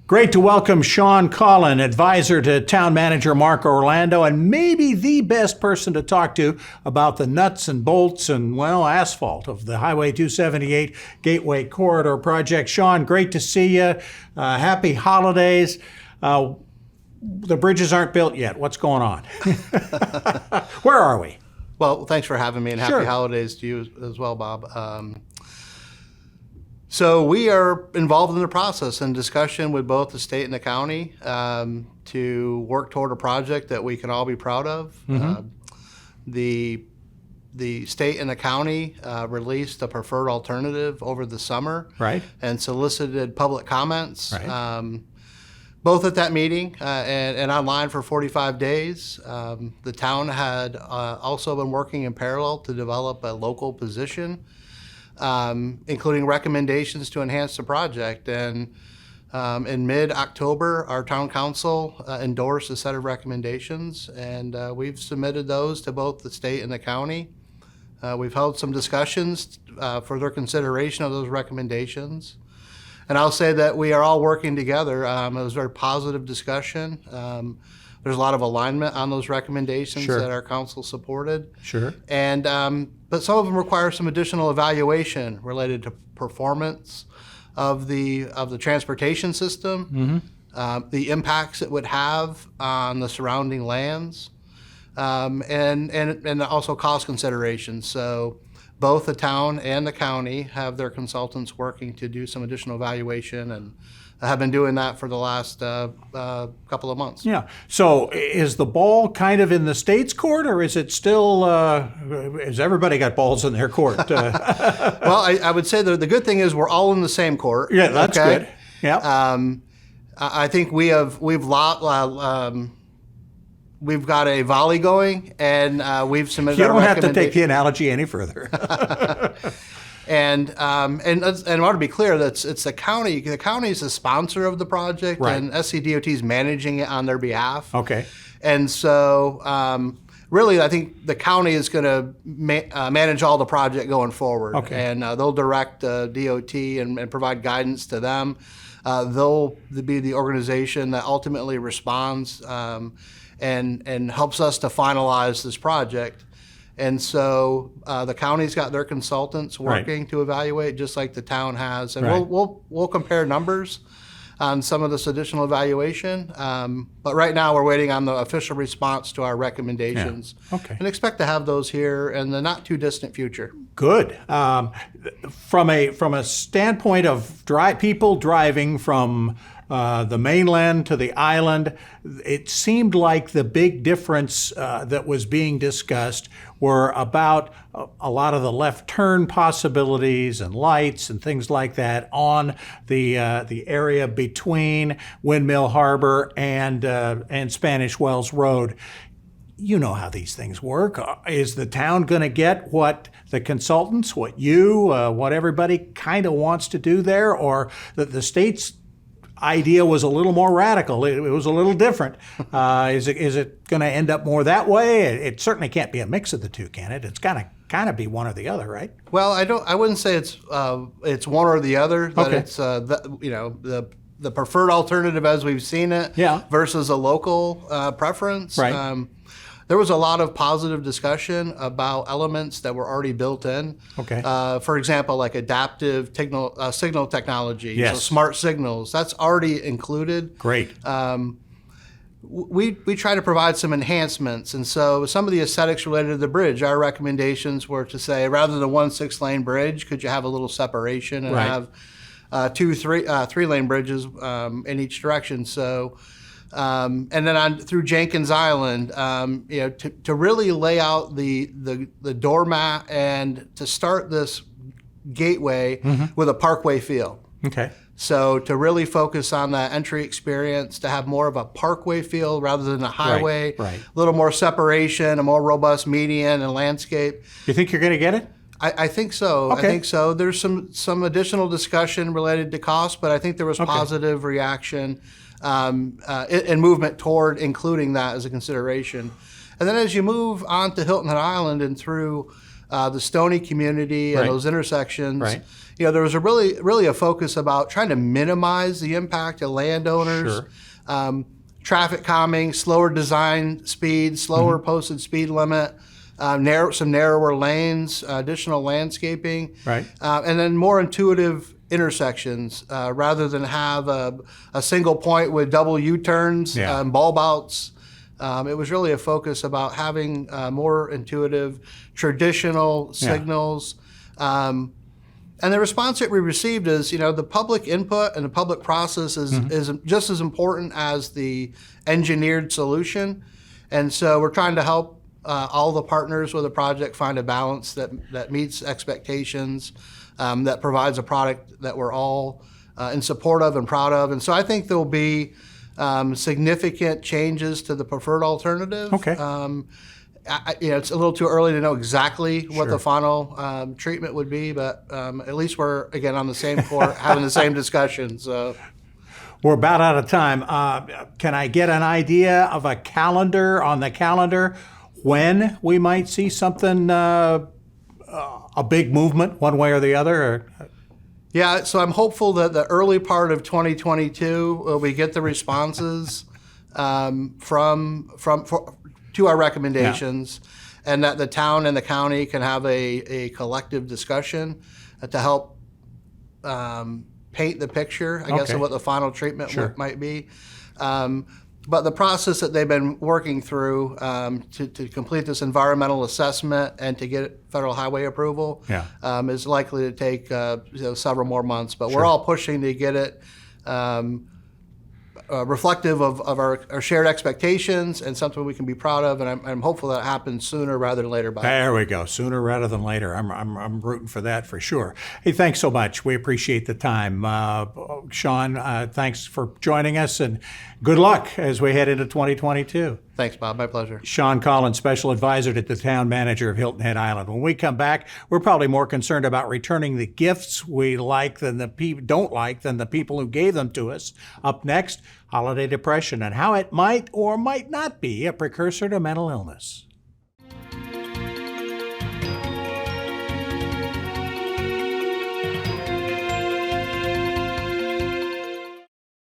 Great to welcome Shawn, Colin, advisor to Town Manager Mark Orlando, and maybe the best person to talk to about the nuts and bolts and, well, asphalt of the Highway 278 Gateway Corridor project. Shawn, great to see you. Happy holidays. The bridges aren't built yet. What's going on? Where are we? Well, thanks for having me, and happy holidays to you as well, Bob. So we are involved in the process and discussion with both the state and the county to work toward a project that we can all be proud of. Mm-hmm. The state and the county released a preferred alternative over the summer, right, and solicited public comments, right. Both at that meeting and online for 45 days. The town had also been working in parallel to develop a local position, including recommendations to enhance the project. And in mid-October, our town council endorsed a set of recommendations, and we've submitted those to both the state and the county. We've held some discussions for their consideration of those recommendations. And I'll say that we are all working together. It was a very positive discussion. There's a lot of alignment on those recommendations that our council supported. Sure. And but some of them require some additional evaluation related to performance of the transportation system, mm-hmm. The impacts it would have on the surrounding lands, and also cost considerations. So both the town and the county have their consultants working to do some additional evaluation, and have been doing that for the last couple of months. Yeah. So is the ball kind of in the state's court, or is it still, has everybody got balls in their court? Well, I would say the good thing is we're all in the same court. Yeah, that's good. Yeah. I think we've got a volley going, and we've submitted. You don't have to take the analogy any further. And I want to be clear that it's the county. The county is the sponsor of the project, right, and SCDOT is managing it on their behalf. Okay. And so, really, I think the county is going to manage all the project going forward. Okay. And they'll direct DOT and provide guidance to them. They'll be the organization that ultimately responds and helps us to finalize this project. And so the county's got their consultants working to evaluate, just like the town has. And we'll compare numbers on some of this additional evaluation. But right now we're waiting on the official response to our recommendations. Yeah. Okay. And expect to have those here in the not too distant future. Good. From a standpoint of people driving from the mainland to the island, it seemed like the big difference that was being discussed were about a lot of the left turn possibilities and lights and things like that on the area between Windmill Harbor and Spanish Wells Road. You know how these things work. Is the town going to get what the consultants, what everybody kind of wants to do there, or that the state's idea was a little more radical? It was a little different. Is it going to end up more that way? It certainly can't be a mix of the two, can it? It's got to kind of be one or the other, right? Well, I wouldn't say it's one or the other. That okay. It's the preferred alternative as we've seen it, versus a local preference. Right. There was a lot of positive discussion about elements that were already built in. Okay. For example, like adaptive signal technology, yes. So smart signals, that's already included. Great. We try to provide some enhancements, and so some of the aesthetics related to the bridge, our recommendations were to say, rather than one 6-lane bridge, could you have a little separation and have 2 3-lane bridges in each direction? So. And then on through Jenkins Island, to really lay out the doormat and to start this gateway with a parkway feel. Okay. So to really focus on that entry experience, to have more of a parkway feel rather than a highway, right. A little more separation, a more robust median and landscape. You think you're going to get it? I think so. Okay. I think so. There's some additional discussion related to cost, but I think there was positive reaction and movement toward including that as a consideration. And then as you move on to Hilton Head Island and through the Stony community and Right. those intersections. Right. There was a really a focus about trying to minimize the impact of landowners. Sure. Traffic calming, slower design speed, slower posted speed limit, some narrower lanes, additional landscaping, Right. and then more intuitive intersections rather than have a single point with double U-turns Yeah. and bulb outs. It was really a focus about having more intuitive, traditional signals. And the response that we received is, the public input and the public process is just as important as the engineered solution. And so we're trying to help all the partners with the project find a balance that meets expectations, that provides a product that we're all in support of and proud of. And so I think there'll be significant changes to the preferred alternative. Okay. It's a little too early to know exactly what Sure. the final treatment would be, but at least we're, again, on the same court, having the same discussion. So We're about out of time. Can I get an idea of a calendar on the calendar when we might see something, a big movement one way or the other? Or? yeah, so I'm hopeful that the early part of 2022, we get the responses to our recommendations, and that the town and the county can have a collective discussion to help paint the picture, I guess, Okay. of what the final treatment Sure. might be. But the process that they've been working through to complete this environmental assessment and to get federal highway approval is likely to take several more months. But we're all pushing to get it reflective of our shared expectations and something we can be proud of. And I'm hopeful that happens sooner rather than later. There we go. Sooner rather than later. I'm rooting for that for sure. Hey, thanks so much. We appreciate the time. Shawn, thanks for joining us, and good luck as we head into 2022. Thanks, Bob. My pleasure. Shawn, Colin, Special Advisor to the Town Manager of Hilton Head Island. When we come back, we're probably more concerned about returning the gifts we like than the don't like than the people who gave them to us. Up next, holiday depression and how it might or might not be a precursor to mental illness.